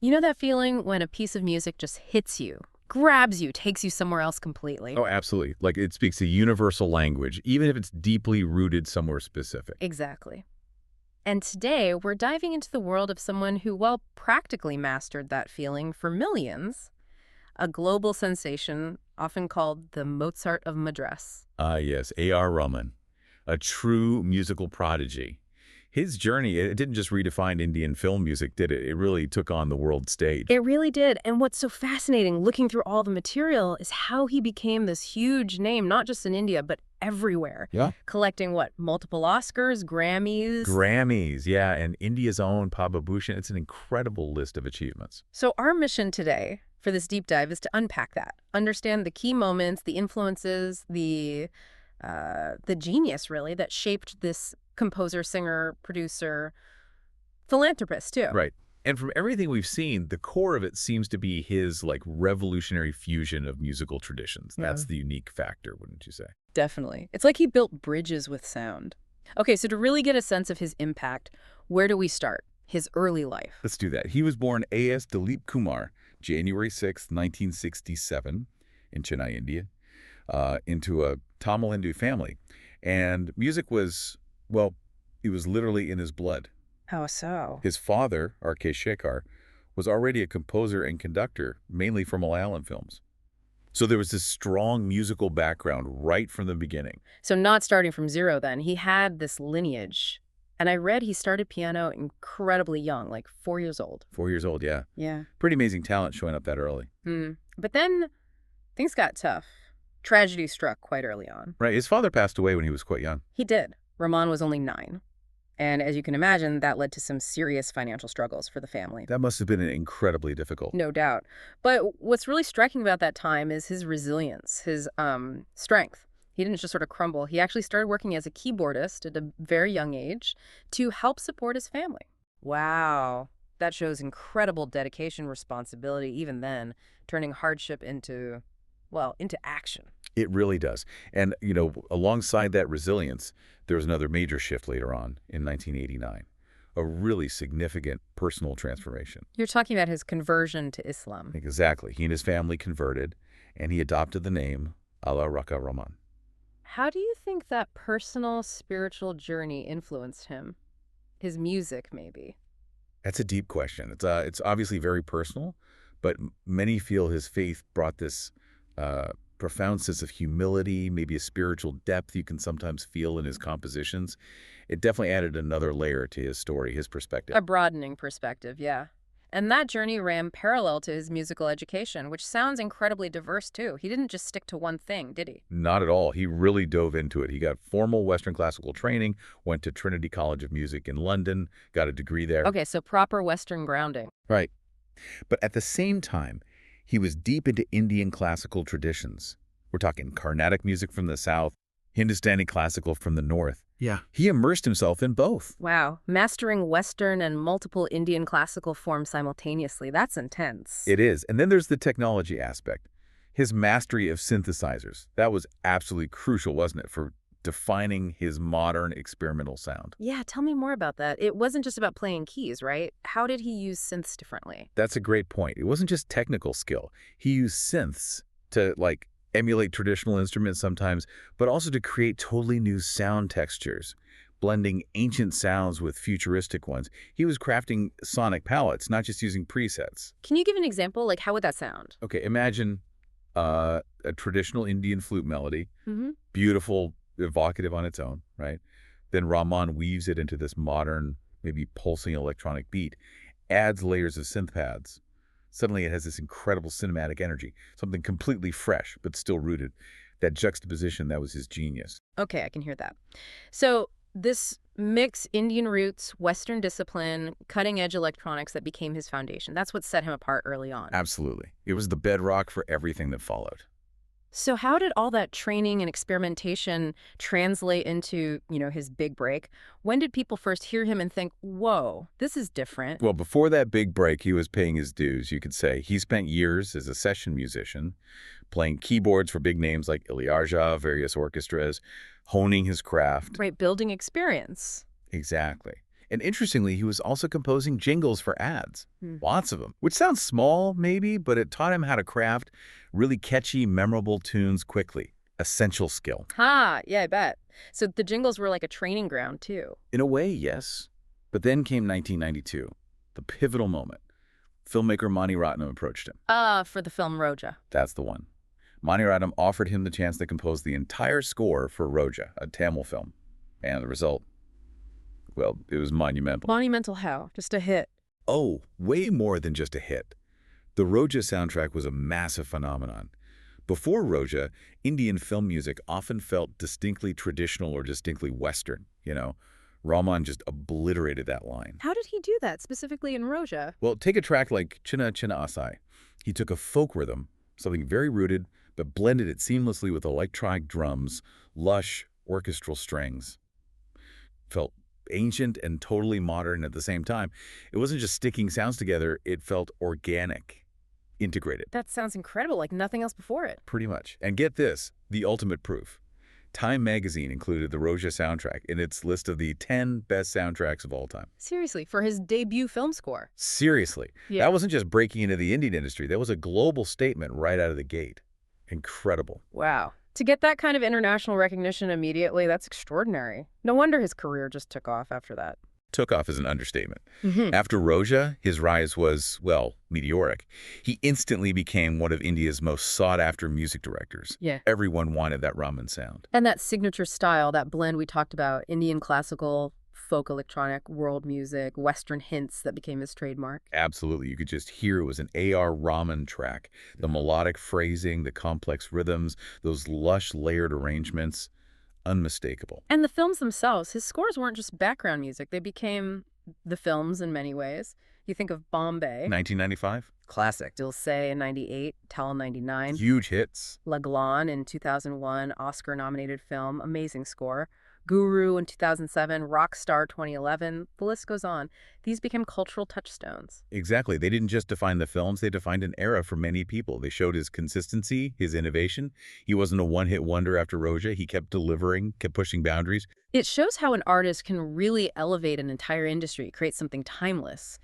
You know that feeling when a piece of music just hits you, grabs you, takes you somewhere else completely? Oh, absolutely. Like it speaks a universal language, even if it's deeply rooted somewhere specific. Exactly. And today, we're diving into the world of someone who, well, practically mastered that feeling for millions, a global sensation often called the Mozart of Madras. Ah, yes, A.R. Rahman, a true musical prodigy. His journey, it didn't just redefine Indian film music, did it? It really took on the world stage. It really did. And what's so fascinating looking through all the material is how he became this huge name, not just in India, but everywhere. Yeah. Collecting what? Multiple Oscars, Grammys? Grammys, yeah, and India's own Padma Bhushan. It's an incredible list of achievements. So our mission today for this deep dive is to unpack that, understand the key moments, the influences, the genius, really, that shaped this composer, singer, producer, philanthropist, too. Right. And from everything we've seen, the core of it seems to be his like revolutionary fusion of musical traditions. That's the unique factor, wouldn't you say? Definitely. It's like he built bridges with sound. Okay, so to really get a sense of his impact, where do we start? His early life. Let's do that. He was born A.S. Dilip Kumar, January 6, 1967, in Chennai, India, into a Tamil Hindu family. And music was, well, it was literally in his blood. How so? His father, R.K. Shekhar, was already a composer and conductor, mainly for Malayalam films. So there was this strong musical background right from the beginning. So not starting from zero then. He had this lineage. And I read he started piano incredibly young, like 4 years old. 4 years old, yeah. Yeah. Pretty amazing talent showing up that early. But then things got tough. Tragedy struck quite early on. Right, his father passed away when he was quite young. He did. Rahman was only 9. And as you can imagine, that led to some serious financial struggles for the family. That must have been incredibly difficult. No doubt. But what's really striking about that time is his resilience, his strength. He didn't just sort of crumble. He actually started working as a keyboardist at a very young age to help support his family. Wow. That shows incredible dedication, responsibility, even then, turning hardship into, well, into action. It really does. And, you know, alongside that resilience, there was another major shift later on in 1989, a really significant personal transformation. You're talking about his conversion to Islam. Exactly. He and his family converted, and he adopted the name Allah Raka Rahman. How do you think that personal spiritual journey influenced him? His music, maybe? That's a deep question. It's obviously very personal, but many feel his faith brought this profound sense of humility, maybe a spiritual depth you can sometimes feel in his compositions. It definitely added another layer to his story, his perspective. A broadening perspective, yeah. And that journey ran parallel to his musical education, which sounds incredibly diverse, too. He didn't just stick to one thing, did he? Not at all. He really dove into it. He got formal Western classical training, went to Trinity College of Music in London, got a degree there. Okay, so proper Western grounding. Right. But at the same time, he was deep into Indian classical traditions. We're talking Carnatic music from the south, Hindustani classical from the north. Yeah. He immersed himself in both. Wow, mastering Western and multiple Indian classical forms simultaneously. That's intense. It is. And then there's the technology aspect. His mastery of synthesizers. That was absolutely crucial, wasn't it, for defining his modern experimental sound? Yeah, tell me more about that. It wasn't just about playing keys, right? How did he use synths differently? That's a great point. It wasn't just technical skill. He used synths to, like, emulate traditional instruments sometimes, but also to create totally new sound textures, blending ancient sounds with futuristic ones. He was crafting sonic palettes, not just using presets. Can you give an example? Like, how would that sound? Okay, imagine a traditional Indian flute melody, Mm-hmm. beautiful, evocative on its own, right? Then Rahman weaves it into this modern, maybe pulsing electronic beat, adds layers of synth pads. Suddenly it has this incredible cinematic energy, something completely fresh, but still rooted. That juxtaposition, that was his genius. Okay, I can hear that. So this mix Indian roots, Western discipline, cutting-edge electronics that became his foundation. That's what set him apart early on. Absolutely. It was the bedrock for everything that followed. So how did all that training and experimentation translate into, his big break? When did people first hear him and think, whoa, this is different? Well, before that big break, he was paying his dues, you could say. He spent years as a session musician, playing keyboards for big names like Ilyasova, various orchestras, honing his craft. Right, building experience. Exactly. And interestingly, he was also composing jingles for ads. Hmm. Lots of them. Which sounds small, maybe, but it taught him how to craft really catchy, memorable tunes quickly. Essential skill. Ha! Yeah, I bet. So the jingles were like a training ground, too. In a way, yes. But then came 1992, the pivotal moment. Filmmaker Mani Ratnam approached him. For the film Roja. That's the one. Mani Ratnam offered him the chance to compose the entire score for Roja, a Tamil film. And the result, well, it was monumental. Monumental how? Just a hit. Oh, way more than just a hit. The Roja soundtrack was a massive phenomenon. Before Roja, Indian film music often felt distinctly traditional or distinctly Western, Rahman just obliterated that line. How did he do that, specifically in Roja? Well, take a track like Chinna Chinna Asai. He took a folk rhythm, something very rooted, but blended it seamlessly with electronic drums, lush orchestral strings. Felt ancient and totally modern at the same time. It wasn't just sticking sounds together, it felt organic, integrated. That sounds incredible, like nothing else before it. Pretty much. And get this, the ultimate proof. Time magazine included the Roja soundtrack in its list of the 10 best soundtracks of all time. Seriously, for his debut film score. Seriously. Yeah. That wasn't just breaking into the Indian industry. That was a global statement right out of the gate. Incredible. Wow. To get that kind of international recognition immediately, that's extraordinary. No wonder his career just took off after that. Took off is an understatement. Mm-hmm. After Roja, his rise was, well, meteoric. He instantly became one of India's most sought-after music directors. Yeah. Everyone wanted that Rahman sound. And that signature style, that blend we talked about, Indian classical, folk electronic, world music, Western hints that became his trademark. Absolutely. You could just hear it was an A.R. Rahman track. The melodic phrasing, the complex rhythms, those lush layered arrangements. Unmistakable. And the films themselves, his scores weren't just background music. They became the films in many ways. You think of Bombay. 1995? Classic. Dil Se in 98, Tal in 99. Huge hits. Laglan in 2001, Oscar-nominated film, amazing score. Guru in 2007, Rockstar 2011, the list goes on. These became cultural touchstones. Exactly. They didn't just define the films, they defined an era for many people. They showed his consistency, his innovation. He wasn't a one-hit wonder after Roja. He kept delivering, kept pushing boundaries. It shows how an artist can really elevate an entire industry, create something timeless.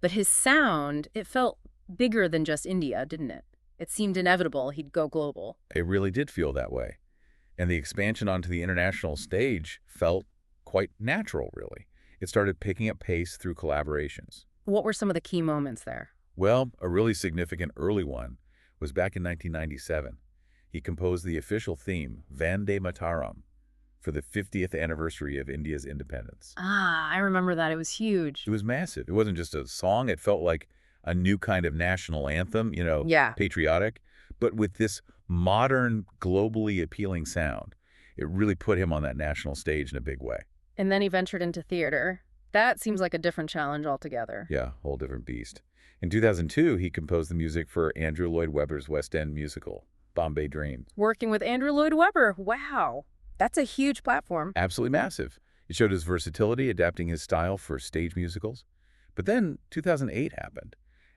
But his sound, it felt bigger than just India, didn't it? It seemed inevitable he'd go global. It really did feel that way. And the expansion onto the international stage felt quite natural, really. It started picking up pace through collaborations. What were some of the key moments there? Well, a really significant early one was back in 1997. He composed the official theme, Vande Mataram, for the 50th anniversary of India's independence. I remember that. It was huge. It was massive. It wasn't just a song. It felt like a new kind of national anthem, Yeah. patriotic, but with this modern, globally appealing sound. It really put him on that national stage in a big way. And then he ventured into theater. That seems like a different challenge altogether. Yeah, whole different beast. In 2002, he composed the music for Andrew Lloyd Webber's West End musical, Bombay Dreams. Working with Andrew Lloyd Webber. Wow. That's a huge platform. Absolutely massive. It showed his versatility, adapting his style for stage musicals. But then 2008 happened,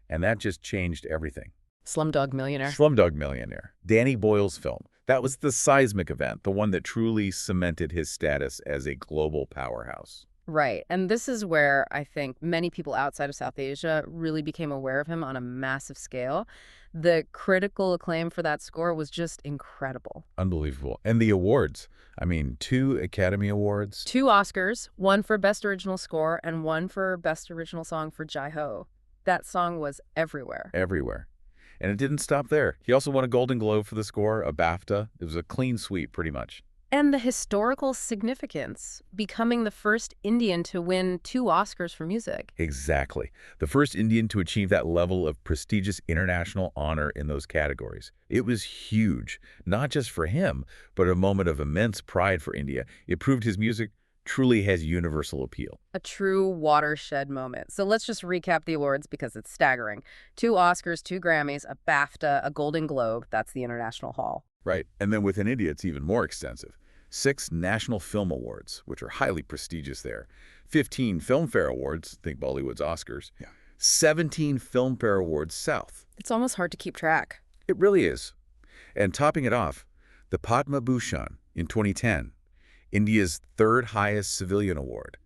and that just changed everything. Slumdog Millionaire. Slumdog Millionaire. Danny Boyle's film. That was the seismic event, the one that truly cemented his status as a global powerhouse. Right. And this is where I think many people outside of South Asia really became aware of him on a massive scale. The critical acclaim for that score was just incredible. Unbelievable. And the awards. I mean, 2 Academy Awards. 2 Oscars, one for Best Original Score and one for Best Original Song for Jai Ho. That song was everywhere. Everywhere. And it didn't stop there. He also won a Golden Globe for the score, a BAFTA. It was a clean sweep, pretty much. And the historical significance, becoming the first Indian to win 2 Oscars for music. Exactly. The first Indian to achieve that level of prestigious international honor in those categories. It was huge, not just for him, but a moment of immense pride for India. It proved his music truly has universal appeal. A true watershed moment. So let's just recap the awards because it's staggering. 2 Oscars, 2 Grammys, a BAFTA, a Golden Globe. That's the International Hall. Right. And then within India, it's even more extensive. 6 National Film Awards, which are highly prestigious there. 15 Filmfare Awards, think Bollywood's Oscars. Yeah. 17 Filmfare Awards South. It's almost hard to keep track. It really is. And topping it off, the Padma Bhushan in 2010, India's 3rd highest civilian award.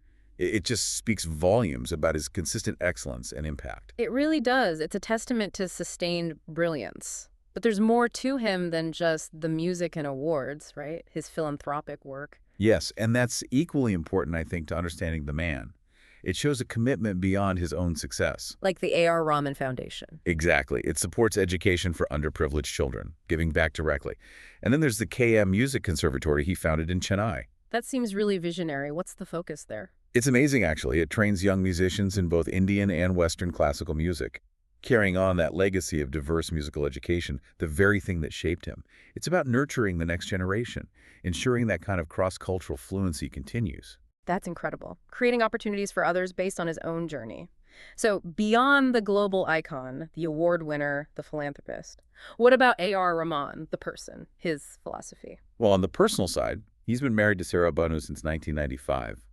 It just speaks volumes about his consistent excellence and impact. It really does. It's a testament to sustained brilliance. But there's more to him than just the music and awards, right? His philanthropic work. Yes, and that's equally important, I think, to understanding the man. It shows a commitment beyond his own success. Like the A.R. Rahman Foundation. Exactly. It supports education for underprivileged children, giving back directly. And then there's the KM Music Conservatory he founded in Chennai. That seems really visionary. What's the focus there? It's amazing, actually. It trains young musicians in both Indian and Western classical music, carrying on that legacy of diverse musical education, the very thing that shaped him. It's about nurturing the next generation, ensuring that kind of cross-cultural fluency continues. That's incredible. Creating opportunities for others based on his own journey. So beyond the global icon, the award winner, the philanthropist, what about A.R. Rahman, the person, his philosophy? Well, on the personal side, he's been married to Sarah Banu since 1995.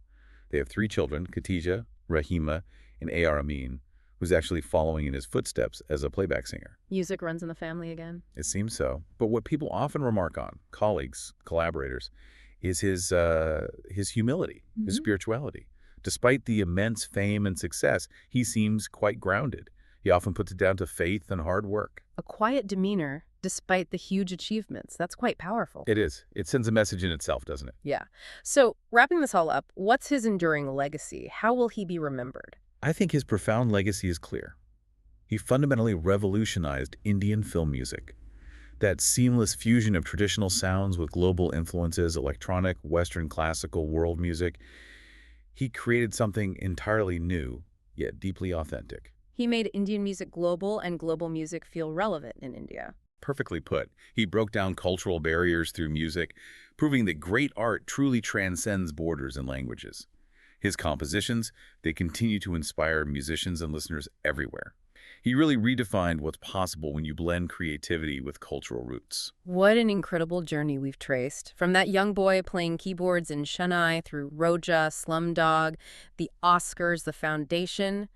They have 3 children, Khatija, Rahima, and A.R. Amin, who's actually following in his footsteps as a playback singer. Music runs in the family again? It seems so. But what people often remark on, colleagues, collaborators, is his humility, his spirituality. Despite the immense fame and success, he seems quite grounded. He often puts it down to faith and hard work. A quiet demeanor despite the huge achievements. That's quite powerful. It is. It sends a message in itself, doesn't it? Yeah. So wrapping this all up, what's his enduring legacy? How will he be remembered? I think his profound legacy is clear. He fundamentally revolutionized Indian film music. That seamless fusion of traditional sounds with global influences, electronic, Western classical, world music. He created something entirely new, yet deeply authentic. He made Indian music global and global music feel relevant in India. Perfectly put. He broke down cultural barriers through music, proving that great art truly transcends borders and languages. His compositions, they continue to inspire musicians and listeners everywhere. He really redefined what's possible when you blend creativity with cultural roots. What an incredible journey we've traced. From that young boy playing keyboards in Chennai through Roja, Slumdog, the Oscars, the Foundation.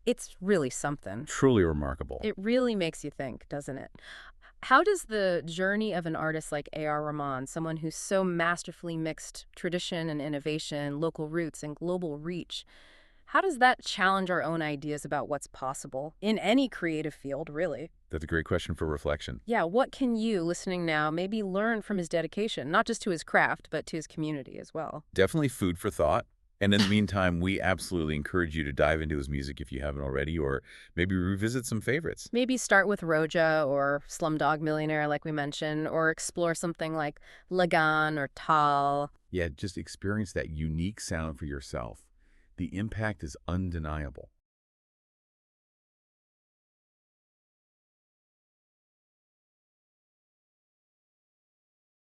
It's really something. Truly remarkable. It really makes you think, doesn't it? How does the journey of an artist like A.R. Rahman, someone who's so masterfully mixed tradition and innovation, local roots and global reach, how does that challenge our own ideas about what's possible in any creative field, really? That's a great question for reflection. Yeah, what can you, listening now, maybe learn from his dedication, not just to his craft, but to his community as well? Definitely food for thought. And in the meantime, we absolutely encourage you to dive into his music if you haven't already, or maybe revisit some favorites. Maybe start with Roja or Slumdog Millionaire, like we mentioned, or explore something like Lagan or Tal. Yeah, just experience that unique sound for yourself. The impact is undeniable.